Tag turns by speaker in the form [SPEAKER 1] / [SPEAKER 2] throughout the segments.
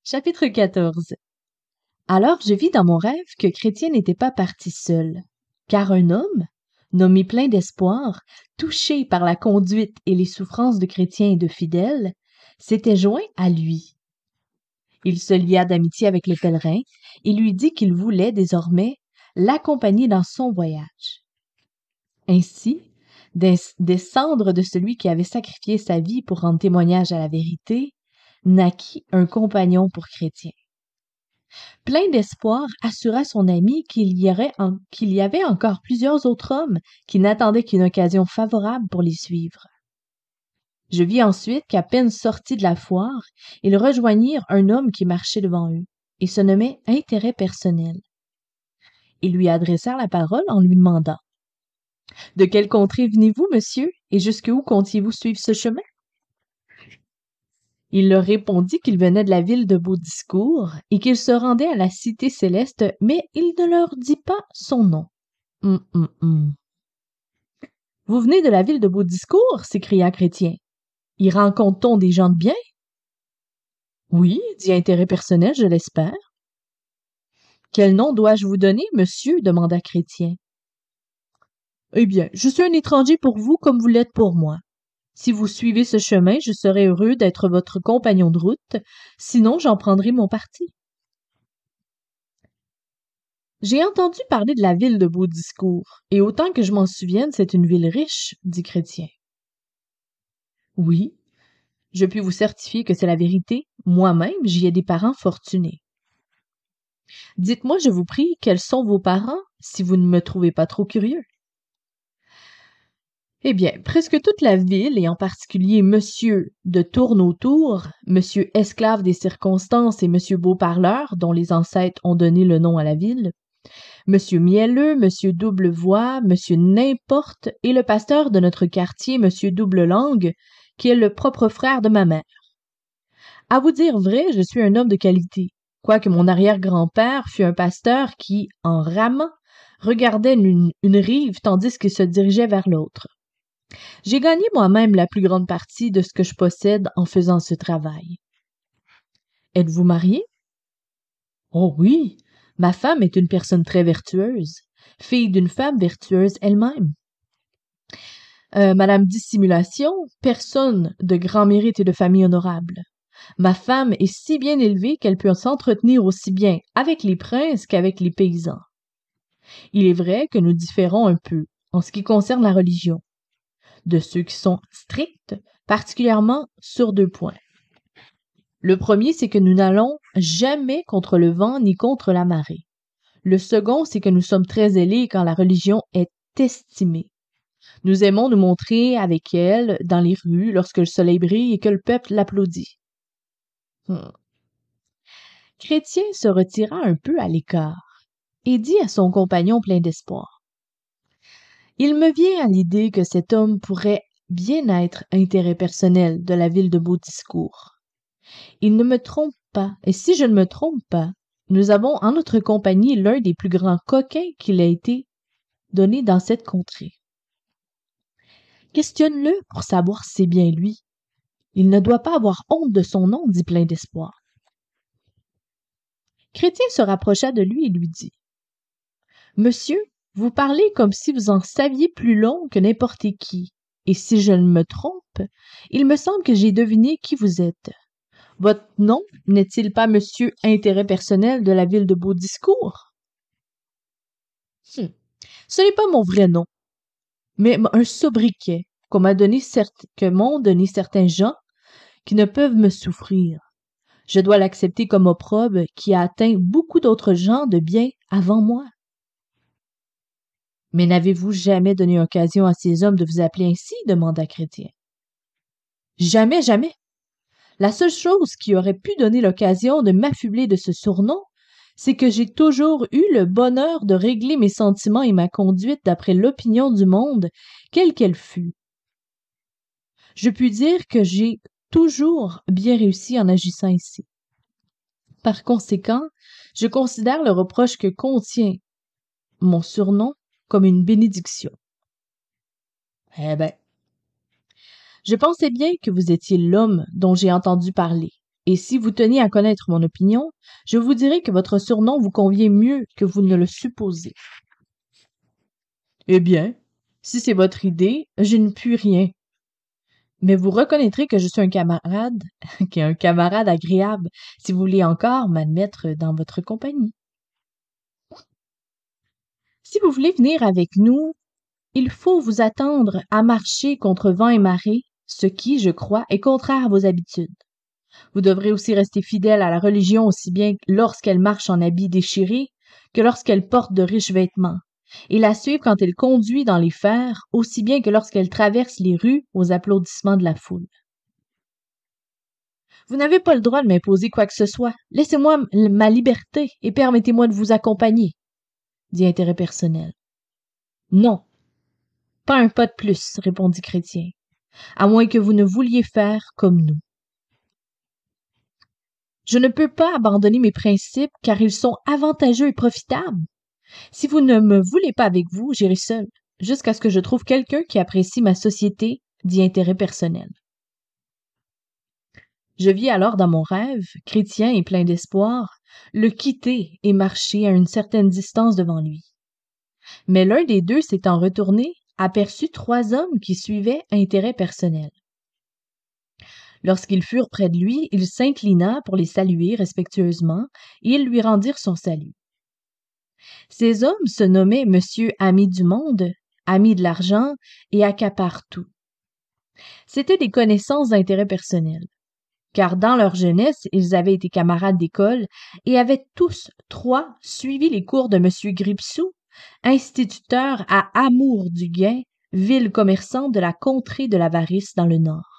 [SPEAKER 1] Chapitre 14. Alors je vis dans mon rêve que Chrétien n'était pas parti seul, car un homme, nommé plein d'espoir, touché par la conduite et les souffrances de Chrétien et de fidèles, s'était joint à lui. Il se lia d'amitié avec le pèlerin et lui dit qu'il voulait désormais l'accompagner dans son voyage. Ainsi, des cendres de celui qui avait sacrifié sa vie pour rendre témoignage à la vérité, naquit un compagnon pour Chrétien. Plein d'espoir, assura son ami qu'il y avait encore plusieurs autres hommes qui n'attendaient qu'une occasion favorable pour les suivre. Je vis ensuite qu'à peine sortis de la foire, ils rejoignirent un homme qui marchait devant eux et se nommait Intérêt personnel. Ils lui adressèrent la parole en lui demandant: « De quelle contrée venez-vous, monsieur, et jusqu'où comptiez-vous suivre ce chemin? » Il leur répondit qu'il venait de la ville de Baudiscourt et qu'il se rendait à la cité céleste, mais il ne leur dit pas son nom. Vous venez de la ville de Baudiscourt? S'écria Chrétien. Y rencontre-t-on des gens de bien? Oui, dit Intérêt personnel, je l'espère. Quel nom dois-je vous donner, monsieur? Demanda Chrétien. Eh bien, je suis un étranger pour vous comme vous l'êtes pour moi. Si vous suivez ce chemin, je serai heureux d'être votre compagnon de route, sinon j'en prendrai mon parti. J'ai entendu parler de la ville de Baudiscourt, et autant que je m'en souvienne, c'est une ville riche, dit Chrétien. Oui, je puis vous certifier que c'est la vérité. Moi-même, j'y ai des parents fortunés. Dites-moi, je vous prie, quels sont vos parents, si vous ne me trouvez pas trop curieux? Eh bien, presque toute la ville, et en particulier Monsieur de Tourne-autour, Monsieur Esclave des circonstances et Monsieur Beauparleur, dont les ancêtres ont donné le nom à la ville, Monsieur Mielleux, Monsieur Double-Voix, Monsieur N'importe, et le pasteur de notre quartier, Monsieur Double-Langue, qui est le propre frère de ma mère. À vous dire vrai, je suis un homme de qualité, quoique mon arrière-grand-père fût un pasteur qui, en ramant, regardait une rive tandis qu'il se dirigeait vers l'autre. J'ai gagné moi-même la plus grande partie de ce que je possède en faisant ce travail. Êtes-vous marié? Oh oui, ma femme est une personne très vertueuse, fille d'une femme vertueuse elle-même. Madame Dissimulation, personne de grand mérite et de famille honorable. Ma femme est si bien élevée qu'elle peut s'entretenir aussi bien avec les princes qu'avec les paysans. Il est vrai que nous différons un peu en ce qui concerne la religion, de ceux qui sont stricts, particulièrement sur 2 points. Le premier, c'est que nous n'allons jamais contre le vent ni contre la marée. Le second, c'est que nous sommes très zélés quand la religion est estimée. Nous aimons nous montrer avec elle dans les rues lorsque le soleil brille et que le peuple l'applaudit. Chrétien se retira un peu à l'écart et dit à son compagnon plein d'espoir: « Il me vient à l'idée que cet homme pourrait bien être Intérêt personnel de la ville de Baudiscourt. Il ne me trompe pas, et si je ne me trompe pas, nous avons en notre compagnie l'un des plus grands coquins qu'il a été donné dans cette contrée. Questionne-le pour savoir si c'est bien lui. Il ne doit pas avoir honte de son nom, dit plein d'espoir. » Chrétien se rapprocha de lui et lui dit: « Monsieur, vous parlez comme si vous en saviez plus long que n'importe qui, et si je ne me trompe, il me semble que j'ai deviné qui vous êtes. Votre nom n'est-il pas Monsieur Intérêt personnel de la ville de Baudiscourt? Ce n'est pas mon vrai nom, mais un sobriquet que m'ont donné certains gens qui ne peuvent me souffrir. Je dois l'accepter comme opprobre qui a atteint beaucoup d'autres gens de bien avant moi. » « Mais n'avez-vous jamais donné occasion à ces hommes de vous appeler ainsi? » demanda Chrétien. « Jamais, jamais. La seule chose qui aurait pu donner l'occasion de m'affubler de ce surnom, c'est que j'ai toujours eu le bonheur de régler mes sentiments et ma conduite d'après l'opinion du monde, quelle qu'elle fût. Je puis dire que j'ai toujours bien réussi en agissant ainsi. Par conséquent, je considère le reproche que contient mon surnom comme une bénédiction. Eh bien, je pensais bien que vous étiez l'homme dont j'ai entendu parler, Et si vous teniez à connaître mon opinion, je vous dirais que votre surnom vous convient mieux que vous ne le supposez. Eh bien, si c'est votre idée, je ne puis rien. Mais vous reconnaîtrez que je suis un camarade, qu'un camarade agréable, si vous voulez encore m'admettre dans votre compagnie. Si vous voulez venir avec nous, il faut vous attendre à marcher contre vent et marée, ce qui, je crois, est contraire à vos habitudes. Vous devrez aussi rester fidèle à la religion aussi bien lorsqu'elle marche en habits déchirés que lorsqu'elle porte de riches vêtements, et la suivre quand elle conduit dans les fers aussi bien que lorsqu'elle traverse les rues aux applaudissements de la foule. Vous n'avez pas le droit de m'imposer quoi que ce soit. Laissez-moi ma liberté et permettez-moi de vous accompagner, dit Intérêt personnel. Non, pas un pas de plus, répondit Chrétien, à moins que vous ne vouliez faire comme nous. Je ne peux pas abandonner mes principes car ils sont avantageux et profitables. Si vous ne me voulez pas avec vous, j'irai seul, jusqu'à ce que je trouve quelqu'un qui apprécie ma société, dit Intérêt personnel. Je vis alors dans mon rêve, Chrétien et plein d'espoir, le quitter et marcher à une certaine distance devant lui. Mais l'un des deux s'étant retourné, aperçut 3 hommes qui suivaient Intérêt personnel. Lorsqu'ils furent près de lui, il s'inclina pour les saluer respectueusement, et ils lui rendirent son salut. Ces hommes se nommaient Monsieur Ami du Monde, Ami de l'argent et Accapare-tout. C'étaient des connaissances d'intérêt personnel, car dans leur jeunesse, ils avaient été camarades d'école et avaient tous 3 suivi les cours de Monsieur Gripsou, instituteur à Amour-du-Gain, ville commerçante de la contrée de l'Avarice dans le Nord.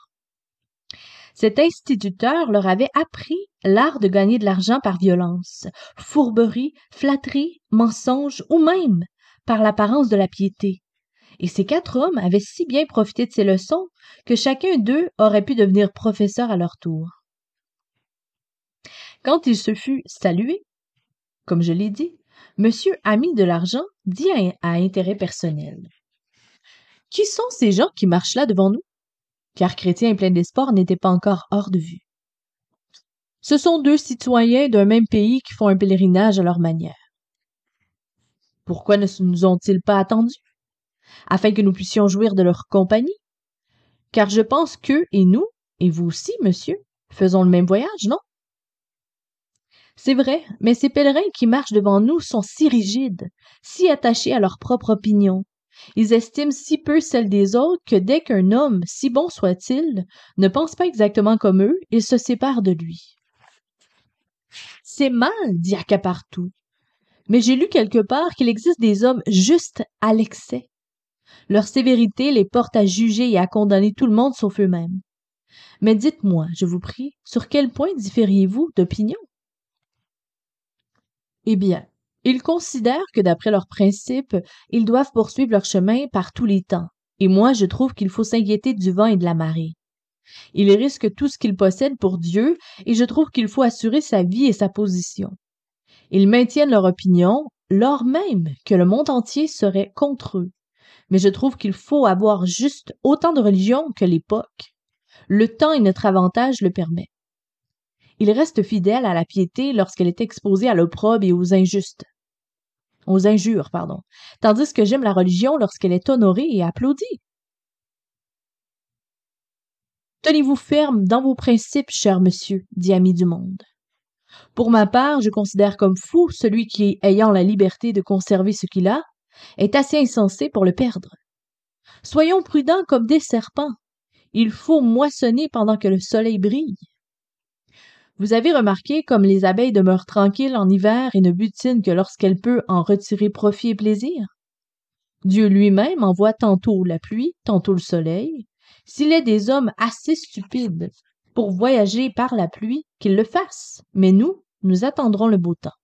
[SPEAKER 1] Cet instituteur leur avait appris l'art de gagner de l'argent par violence, fourberie, flatterie, mensonge ou même par l'apparence de la piété. Et ces 4 hommes avaient si bien profité de ces leçons que chacun d'eux aurait pu devenir professeur à leur tour. Quand il se fut salué, comme je l'ai dit, Monsieur Ami de l'argent dit à Intérêt personnel. « Qui sont ces gens qui marchent là devant nous? » Car Chrétien plein d'espoir n'était pas encore hors de vue. Ce sont 2 citoyens d'un même pays qui font un pèlerinage à leur manière. Pourquoi ne nous ont-ils pas attendus? Afin que nous puissions jouir de leur compagnie? Car je pense qu'eux et nous, et vous aussi, monsieur, faisons le même voyage, non? C'est vrai, mais ces pèlerins qui marchent devant nous sont si rigides, si attachés à leur propre opinion. Ils estiment si peu celle des autres que dès qu'un homme, si bon soit-il, ne pense pas exactement comme eux, ils se séparent de lui. C'est mal, dit Accapare-tout. Mais j'ai lu quelque part qu'il existe des hommes justes à l'excès. Leur sévérité les porte à juger et à condamner tout le monde sauf eux-mêmes. Mais dites-moi, je vous prie, sur quel point différiez-vous d'opinion? Eh bien, ils considèrent que d'après leurs principes, ils doivent poursuivre leur chemin par tous les temps, et moi je trouve qu'il faut s'inquiéter du vent et de la marée. Ils risquent tout ce qu'ils possèdent pour Dieu, et je trouve qu'il faut assurer sa vie et sa position. Ils maintiennent leur opinion, lors même que le monde entier serait contre eux. Mais je trouve qu'il faut avoir juste autant de religion que l'époque. Le temps et notre avantage le permet. Ils restent fidèles à la piété lorsqu'elle est exposée à l'opprobre et aux injures, tandis que j'aime la religion lorsqu'elle est honorée et applaudie. Tenez-vous ferme dans vos principes, cher monsieur, dit Ami du Monde. Pour ma part, je considère comme fou celui qui, ayant la liberté de conserver ce qu'il a, est assez insensé pour le perdre. Soyons prudents comme des serpents. Il faut moissonner pendant que le soleil brille. Vous avez remarqué comme les abeilles demeurent tranquilles en hiver et ne butinent que lorsqu'elles peuvent en retirer profit et plaisir? Dieu lui-même envoie tantôt la pluie, tantôt le soleil. S'il est des hommes assez stupides pour voyager par la pluie, qu'ils le fassent, mais nous attendrons le beau temps.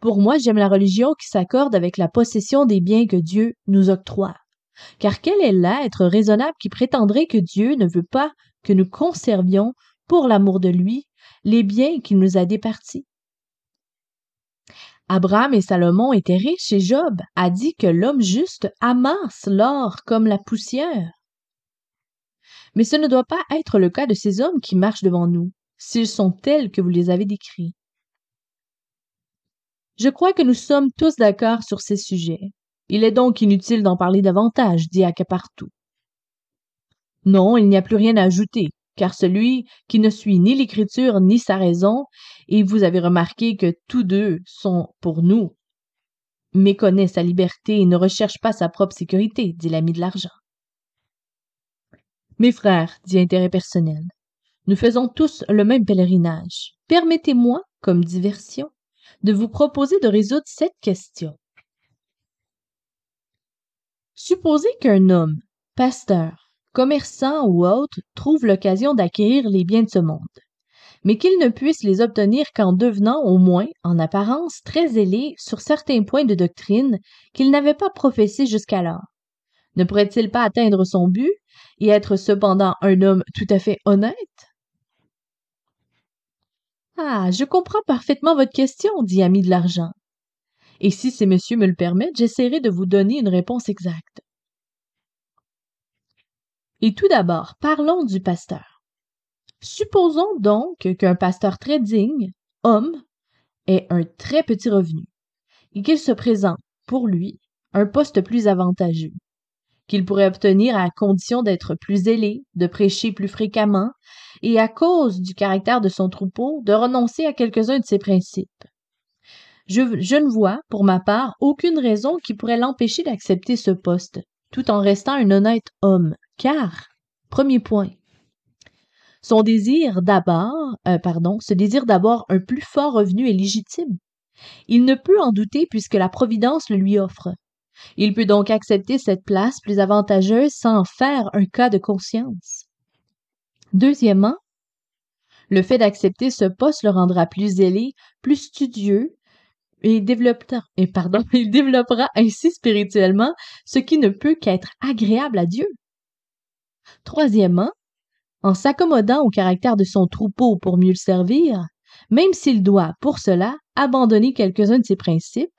[SPEAKER 1] Pour moi, j'aime la religion qui s'accorde avec la possession des biens que Dieu nous octroie. Car quel est l'être raisonnable qui prétendrait que Dieu ne veut pas que nous conservions, pour l'amour de lui, les biens qu'il nous a départis? Abraham et Salomon étaient riches et Job a dit que l'homme juste amasse l'or comme la poussière. Mais ce ne doit pas être le cas de ces hommes qui marchent devant nous. s'ils sont tels que vous les avez décrits. Je crois que nous sommes tous d'accord sur ces sujets. Il est donc inutile d'en parler davantage, dit Accapartout. Non, il n'y a plus rien à ajouter, car celui qui ne suit ni l'écriture ni sa raison, et vous avez remarqué que tous deux sont pour nous, méconnaît sa liberté et ne recherche pas sa propre sécurité, dit l'ami de l'argent. Mes frères, dit Intérêt personnel, nous faisons tous le même pèlerinage. Permettez-moi, comme diversion, de vous proposer de résoudre cette question. Supposez qu'un homme, pasteur, commerçant ou autre, trouve l'occasion d'acquérir les biens de ce monde, mais qu'il ne puisse les obtenir qu'en devenant au moins, en apparence, très zélé sur certains points de doctrine qu'il n'avait pas professés jusqu'alors. Ne pourrait-il pas atteindre son but et être cependant un homme tout à fait honnête? Ah, je comprends parfaitement votre question, dit Ami de l'argent. Et si ces messieurs me le permettent, j'essaierai de vous donner une réponse exacte. Et tout d'abord, parlons du pasteur. Supposons donc qu'un pasteur très digne, homme, ait un très petit revenu, et qu'il se présente, pour lui, un poste plus avantageux, qu'il pourrait obtenir à condition d'être plus zélé, de prêcher plus fréquemment, et à cause du caractère de son troupeau, de renoncer à quelques-uns de ses principes. Je ne vois, pour ma part, aucune raison qui pourrait l'empêcher d'accepter ce poste, tout en restant un honnête homme, car, premier point, ce désir d'avoir un plus fort revenu est légitime. Il ne peut en douter puisque la Providence le lui offre. Il peut donc accepter cette place plus avantageuse sans en faire un cas de conscience. Deuxièmement, le fait d'accepter ce poste le rendra plus zélé, plus studieux, et il développera ainsi spirituellement ce qui ne peut qu'être agréable à Dieu. Troisièmement, en s'accommodant au caractère de son troupeau pour mieux le servir, même s'il doit, pour cela, abandonner quelques-uns de ses principes,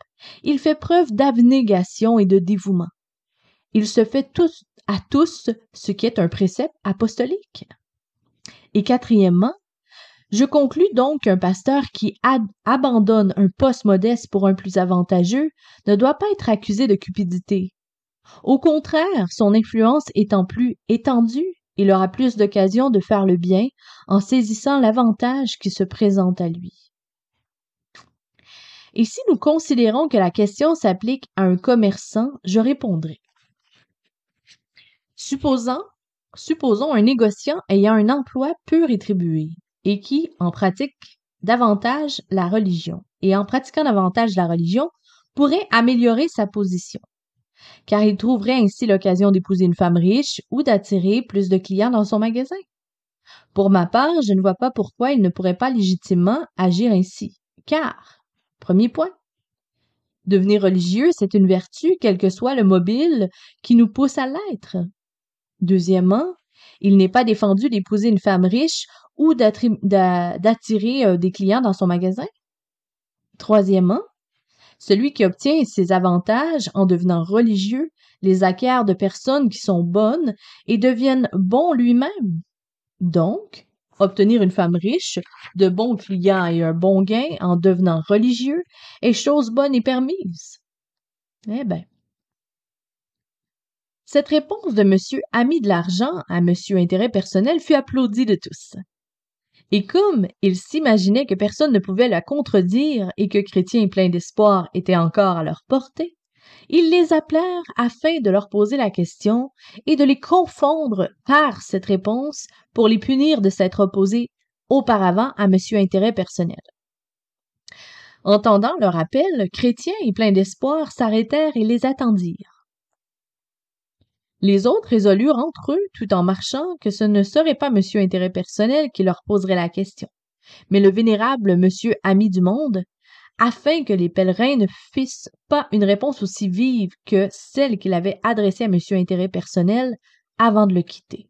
[SPEAKER 1] il fait preuve d'abnégation et de dévouement. Il se fait à tous ce qui est un précepte apostolique. Et quatrièmement, je conclus donc qu'un pasteur qui abandonne un poste modeste pour un plus avantageux ne doit pas être accusé de cupidité. Au contraire, son influence étant plus étendue, il aura plus d'occasions de faire le bien en saisissant l'avantage qui se présente à lui. Et si nous considérons que la question s'applique à un commerçant, je répondrai. Supposons un négociant ayant un emploi peu rétribué et qui en pratique davantage la religion, et en pratiquant davantage la religion, pourrait améliorer sa position, car il trouverait ainsi l'occasion d'épouser une femme riche ou d'attirer plus de clients dans son magasin. Pour ma part, je ne vois pas pourquoi il ne pourrait pas légitimement agir ainsi, car, premier point, devenir religieux, c'est une vertu, quel que soit le mobile qui nous pousse à l'être. Deuxièmement, il n'est pas défendu d'épouser une femme riche ou d'attirer des clients dans son magasin. Troisièmement, celui qui obtient ces avantages en devenant religieux les acquiert de personnes qui sont bonnes et deviennent bons lui-même. Donc, obtenir une femme riche, de bons clients et un bon gain en devenant religieux est chose bonne et permise. Eh bien, cette réponse de M. Ami de l'argent à M. Intérêt personnel fut applaudie de tous. Et comme il s'imaginait que personne ne pouvait la contredire et que Chrétien plein d'espoir était encore à leur portée, ils les appelèrent afin de leur poser la question et de les confondre par cette réponse pour les punir de s'être opposés auparavant à M. Intérêt personnel. Entendant leur appel, Chrétien et plein d'espoir s'arrêtèrent et les attendirent. Les autres résolurent entre eux, tout en marchant, que ce ne serait pas M. Intérêt personnel qui leur poserait la question, mais le vénérable M. Ami du monde, afin que les pèlerins ne fissent pas une réponse aussi vive que celle qu'il avait adressée à M. Intérêt personnel avant de le quitter.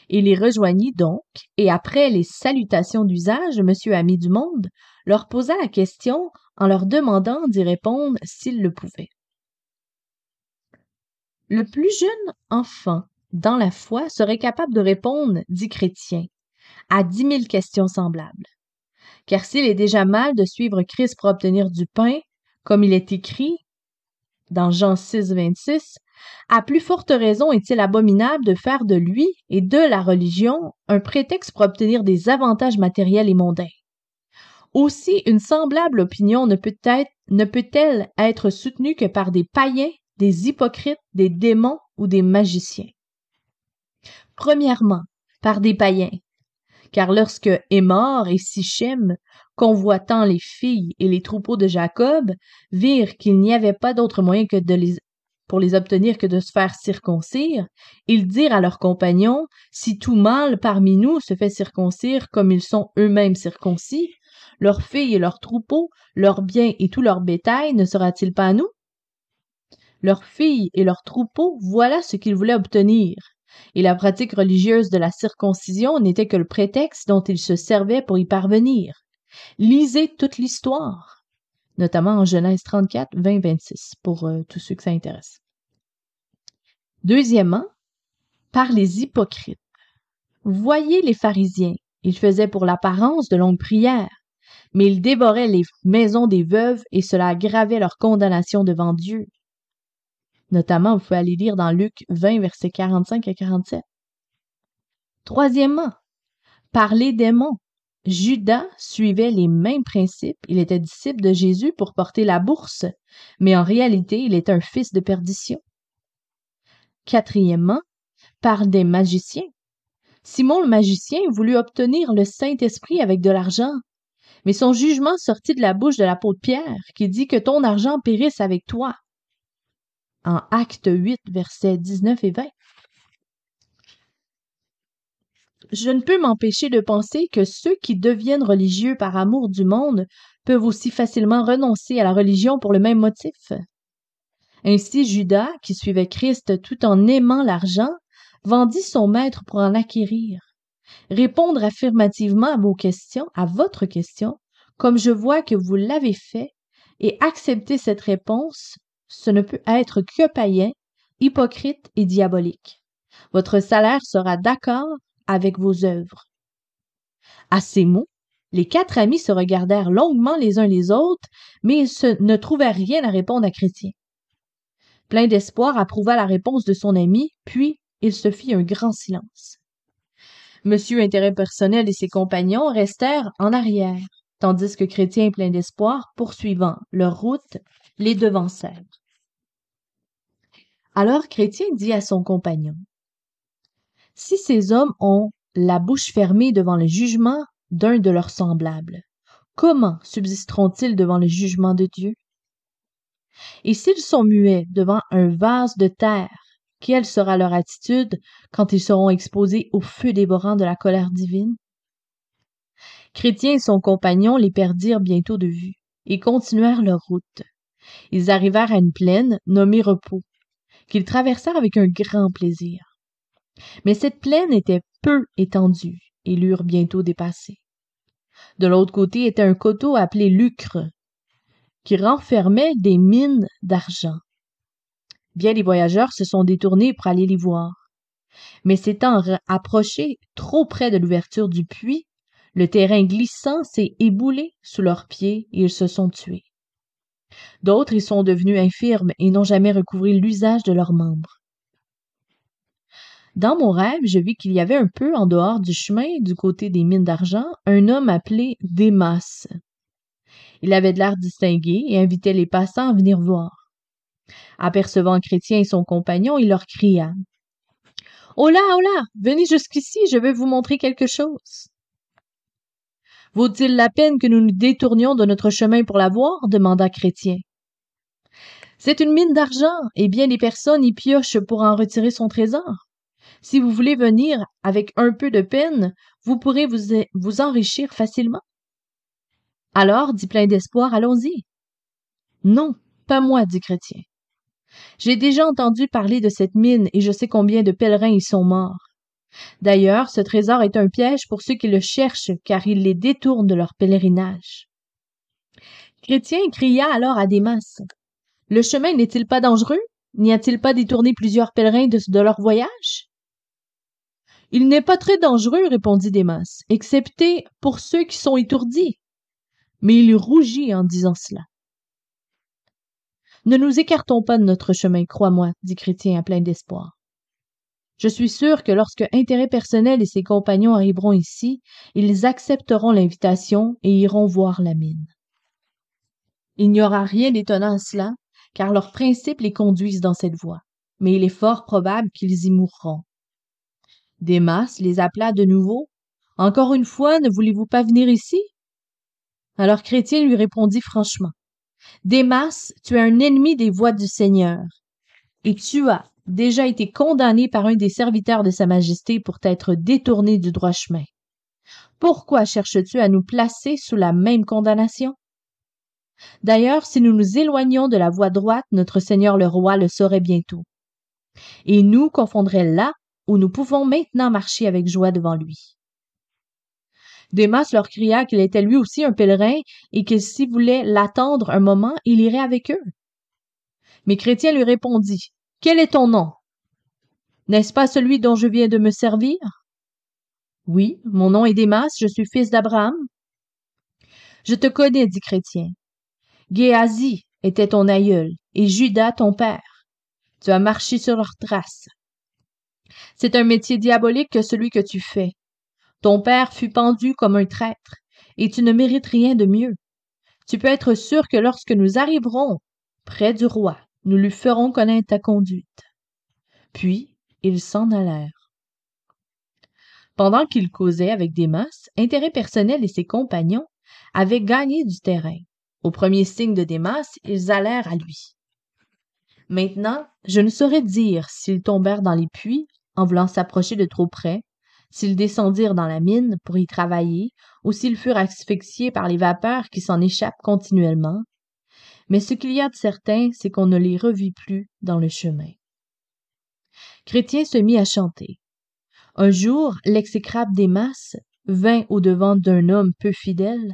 [SPEAKER 1] Il les rejoignit donc, et après les salutations d'usage, M. Ami du monde leur posa la question en leur demandant d'y répondre s'ils le pouvaient. Le plus jeune enfant dans la foi serait capable de répondre, dit Chrétien, à 10 000 questions semblables. Car s'il est déjà mal de suivre Christ pour obtenir du pain, comme il est écrit dans Jean 6, 26, à plus forte raison est-il abominable de faire de lui et de la religion un prétexte pour obtenir des avantages matériels et mondains. Aussi, une semblable opinion ne peut-elle être soutenue que par des païens, des hypocrites, des démons ou des magiciens. Premièrement, par des païens, car lorsque Hémor et Sichem, convoitant les filles et les troupeaux de Jacob, virent qu'il n'y avait pas d'autre moyen que pour les obtenir que de se faire circoncire, ils dirent à leurs compagnons, « Si tout mâle parmi nous se fait circoncire comme ils sont eux-mêmes circoncis, leurs filles et leurs troupeaux, leurs biens et tout leur bétail ne sera-t-il pas à nous? » Leurs filles et leurs troupeaux, voilà ce qu'ils voulaient obtenir. Et la pratique religieuse de la circoncision n'était que le prétexte dont ils se servaient pour y parvenir. Lisez toute l'histoire, notamment en Genèse 34, 20, 26, pour tous ceux que ça intéresse. Deuxièmement, par les hypocrites. Voyez les pharisiens, ils faisaient pour l'apparence de longues prières, mais ils dévoraient les maisons des veuves et cela aggravait leur condamnation devant Dieu. Notamment, vous pouvez aller lire dans Luc 20, versets 45 à 47. Troisièmement, par les démons. Judas suivait les mêmes principes. Il était disciple de Jésus pour porter la bourse, mais en réalité, il était un fils de perdition. Quatrièmement, par des magiciens. Simon le magicien voulut obtenir le Saint-Esprit avec de l'argent, mais son jugement sortit de la bouche de l'apôtre Pierre, qui dit que ton argent périsse avec toi. En Acte 8, versets 19 et 20. Je ne peux m'empêcher de penser que ceux qui deviennent religieux par amour du monde peuvent aussi facilement renoncer à la religion pour le même motif. Ainsi, Judas, qui suivait Christ tout en aimant l'argent, vendit son maître pour en acquérir. Répondre affirmativement à votre question, comme je vois que vous l'avez fait, et accepter cette réponse, ce ne peut être que païen, hypocrite et diabolique. Votre salaire sera d'accord avec vos œuvres. À ces mots, les 4 amis se regardèrent longuement les uns les autres, mais ils ne trouvèrent rien à répondre à Chrétien. Plein d'espoir approuva la réponse de son ami, puis il se fit un grand silence. Monsieur Intérêt personnel et ses compagnons restèrent en arrière, tandis que Chrétien, plein d'espoir, poursuivant leur route, les devancèrent. Alors Chrétien dit à son compagnon, « Si ces hommes ont la bouche fermée devant le jugement d'un de leurs semblables, comment subsisteront-ils devant le jugement de Dieu? Et s'ils sont muets devant un vase de terre, quelle sera leur attitude quand ils seront exposés au feu dévorant de la colère divine? » Chrétien et son compagnon les perdirent bientôt de vue et continuèrent leur route. Ils arrivèrent à une plaine nommée Repos, qu'ils traversèrent avec un grand plaisir. Mais cette plaine était peu étendue et l'eurent bientôt dépassée. De l'autre côté était un coteau appelé Lucre, qui renfermait des mines d'argent. Bien des voyageurs se sont détournés pour aller les voir. Mais s'étant approchés trop près de l'ouverture du puits, le terrain glissant s'est éboulé sous leurs pieds et ils se sont tués. D'autres y sont devenus infirmes et n'ont jamais recouvré l'usage de leurs membres. Dans mon rêve, je vis qu'il y avait un peu en dehors du chemin, du côté des mines d'argent, un homme appelé Démas. Il avait de l'air distingué et invitait les passants à venir voir. Apercevant Chrétien et son compagnon, il leur cria « Hola, hola, venez jusqu'ici, je vais vous montrer quelque chose. » « Vaut-il la peine que nous nous détournions de notre chemin pour la voir? » demanda Chrétien. « C'est une mine d'argent, et bien des personnes y piochent pour en retirer son trésor. Si vous voulez venir avec un peu de peine, vous pourrez vous enrichir facilement. » Alors, dit plein d'espoir, allons-y. « Non, pas moi, dit Chrétien. J'ai déjà entendu parler de cette mine et je sais combien de pèlerins y sont morts. D'ailleurs, ce trésor est un piège pour ceux qui le cherchent, car il les détourne de leur pèlerinage. » Chrétien cria alors à Démas, « Le chemin n'est-il pas dangereux? N'y a-t-il pas détourné plusieurs pèlerins de leur voyage? » Il n'est pas très dangereux, répondit Démas, excepté pour ceux qui sont étourdis. Mais il rougit en disant cela. Ne nous écartons pas de notre chemin, crois-moi, dit Chrétien plein d'espoir. Je suis sûr que lorsque Intérêt personnel et ses compagnons arriveront ici, ils accepteront l'invitation et iront voir la mine. Il n'y aura rien d'étonnant à cela, car leurs principes les conduisent dans cette voie, mais il est fort probable qu'ils y mourront. Démas les appela de nouveau. « Encore une fois, ne voulez-vous pas venir ici? » Alors Chrétien lui répondit franchement. « Démas, tu es un ennemi des voies du Seigneur, et tu as déjà été condamné par un des serviteurs de Sa Majesté pour t'être détourné du droit chemin. Pourquoi cherches-tu à nous placer sous la même condamnation? D'ailleurs, si nous nous éloignions de la voie droite, notre Seigneur le roi le saurait bientôt, et nous confondrait là où nous pouvons maintenant marcher avec joie devant lui. » Démas leur cria qu'il était lui aussi un pèlerin et que s'ils voulaient l'attendre un moment, il irait avec eux. Mais Chrétien lui répondit, « Quel est ton nom? N'est-ce pas celui dont je viens de me servir? »« Oui, mon nom est Démas, je suis fils d'Abraham. »« Je te connais, dit Chrétien. Géasi était ton aïeul et Judas ton père. Tu as marché sur leurs traces. C'est un métier diabolique que celui que tu fais. Ton père fut pendu comme un traître, et tu ne mérites rien de mieux. Tu peux être sûr que lorsque nous arriverons près du roi, nous lui ferons connaître ta conduite. » Puis, ils s'en allèrent. Pendant qu'ils causaient avec Démas, Intérêt personnel et ses compagnons avaient gagné du terrain. Au premier signe de Démas, ils allèrent à lui. Maintenant, je ne saurais dire s'ils tombèrent dans les puits en voulant s'approcher de trop près, s'ils descendirent dans la mine pour y travailler, ou s'ils furent asphyxiés par les vapeurs qui s'en échappent continuellement. Mais ce qu'il y a de certain, c'est qu'on ne les revit plus dans le chemin. Chrétien se mit à chanter. Un jour, l'exécrable Démas vint au-devant d'un homme peu fidèle,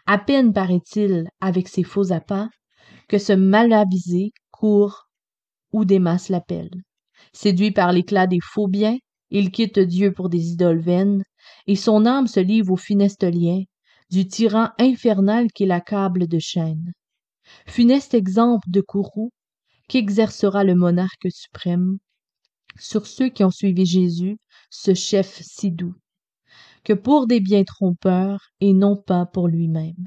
[SPEAKER 1] à peine paraît-il avec ses faux appâts, que ce malavisé court où Démas l'appelle. Séduit par l'éclat des faux biens, il quitte Dieu pour des idoles vaines, et son âme se livre aux funestes liens du tyran infernal qui l'accable de chaînes. Funeste exemple de courroux qu'exercera le monarque suprême sur ceux qui ont suivi Jésus, ce chef si doux, que pour des biens trompeurs et non pas pour lui-même.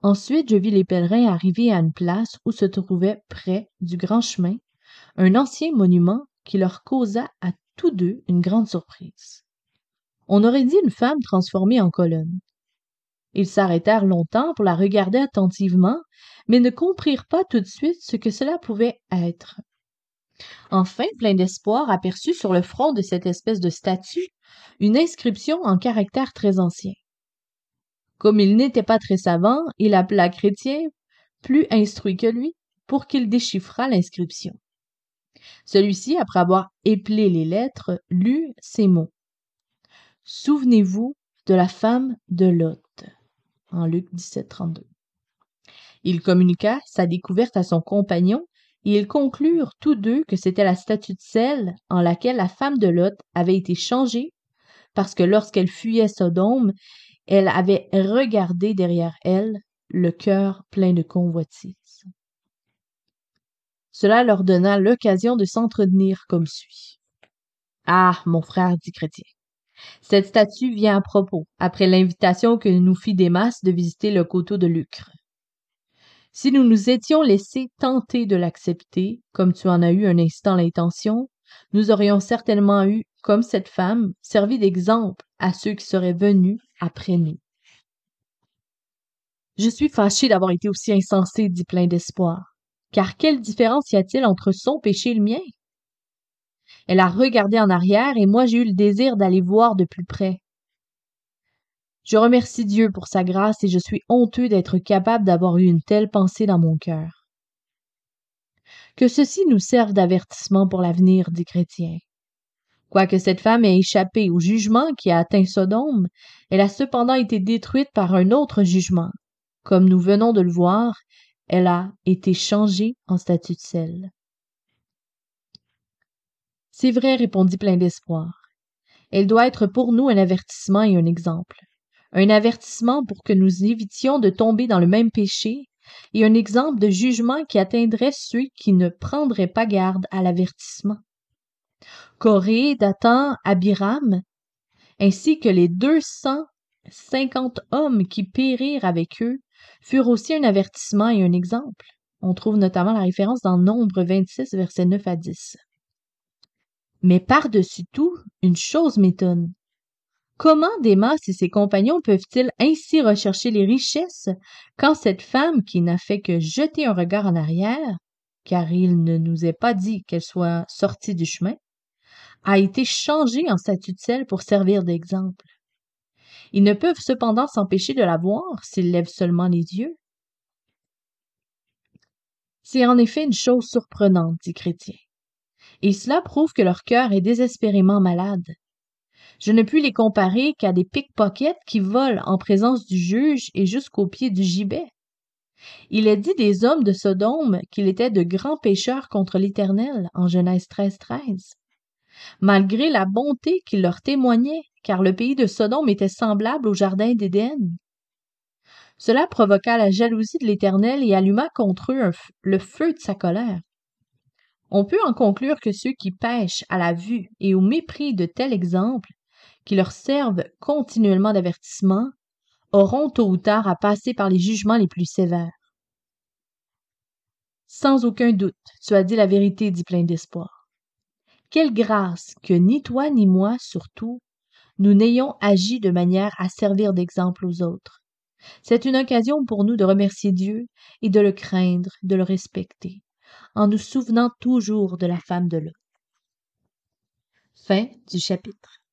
[SPEAKER 1] Ensuite, je vis les pèlerins arriver à une place où se trouvait, près du grand chemin, un ancien monument qui leur causa à tous deux une grande surprise. On aurait dit une femme transformée en colonne. Ils s'arrêtèrent longtemps pour la regarder attentivement, mais ne comprirent pas tout de suite ce que cela pouvait être. Enfin, plein d'espoir, aperçut sur le front de cette espèce de statue une inscription en caractères très anciens. Comme il n'était pas très savant, il appela Chrétien, plus instruit que lui, pour qu'il déchiffrât l'inscription. Celui-ci, après avoir épelé les lettres, lut ces mots. « Souvenez-vous de la femme de Lot » en Luc 17, 32. Il communiqua sa découverte à son compagnon et ils conclurent tous deux que c'était la statue de sel en laquelle la femme de Lot avait été changée parce que lorsqu'elle fuyait Sodome, elle avait regardé derrière elle, le cœur plein de convoitise. Cela leur donna l'occasion de s'entretenir comme suit. « Ah, mon frère, dit Chrétien, cette statue vient à propos, après l'invitation que nous fit Démas de visiter le coteau de Lucre. Si nous nous étions laissés tenter de l'accepter, comme tu en as eu un instant l'intention, nous aurions certainement eu, comme cette femme, servi d'exemple à ceux qui seraient venus après nous. » Je suis fâché d'avoir été aussi insensé, dit plein d'espoir, car quelle différence y a-t-il entre son péché et le mien? Elle a regardé en arrière et moi j'ai eu le désir d'aller voir de plus près. Je remercie Dieu pour sa grâce et je suis honteux d'être capable d'avoir eu une telle pensée dans mon cœur. Que ceci nous serve d'avertissement pour l'avenir, dit Chrétien. Quoique cette femme ait échappé au jugement qui a atteint Sodome, elle a cependant été détruite par un autre jugement. Comme nous venons de le voir, elle a été changée en statue de sel. C'est vrai, répondit plein d'espoir. Elle doit être pour nous un avertissement et un exemple. Un avertissement pour que nous évitions de tomber dans le même péché, et un exemple de jugement qui atteindrait ceux qui ne prendraient pas garde à l'avertissement. Coré, Dathan, Abiram, ainsi que les 250 hommes qui périrent avec eux, furent aussi un avertissement et un exemple. On trouve notamment la référence dans Nombre 26, versets 9 à 10. Mais par-dessus tout, une chose m'étonne. Comment Démas et ses compagnons peuvent-ils ainsi rechercher les richesses quand cette femme qui n'a fait que jeter un regard en arrière, car il ne nous est pas dit qu'elle soit sortie du chemin, a été changée en statue de sel pour servir d'exemple? Ils ne peuvent cependant s'empêcher de la voir s'ils lèvent seulement les yeux. C'est en effet une chose surprenante, dit Chrétien, et cela prouve que leur cœur est désespérément malade. Je ne puis les comparer qu'à des pickpockets qui volent en présence du juge et jusqu'au pied du gibet. Il est dit des hommes de Sodome qu'ils étaient de grands pécheurs contre l'Éternel en Genèse 13:13. Malgré la bonté qu'il leur témoignait, car le pays de Sodome était semblable au jardin d'Éden. Cela provoqua la jalousie de l'Éternel et alluma contre eux le feu de sa colère. On peut en conclure que ceux qui pêchent à la vue et au mépris de tels exemples, qui leur servent continuellement d'avertissement, auront tôt ou tard à passer par les jugements les plus sévères. Sans aucun doute, tu as dit la vérité, dit plein d'espoir. Quelle grâce que ni toi ni moi, surtout, nous n'ayons agi de manière à servir d'exemple aux autres. C'est une occasion pour nous de remercier Dieu et de le craindre, de le respecter, en nous souvenant toujours de la femme de Lot. Fin du chapitre.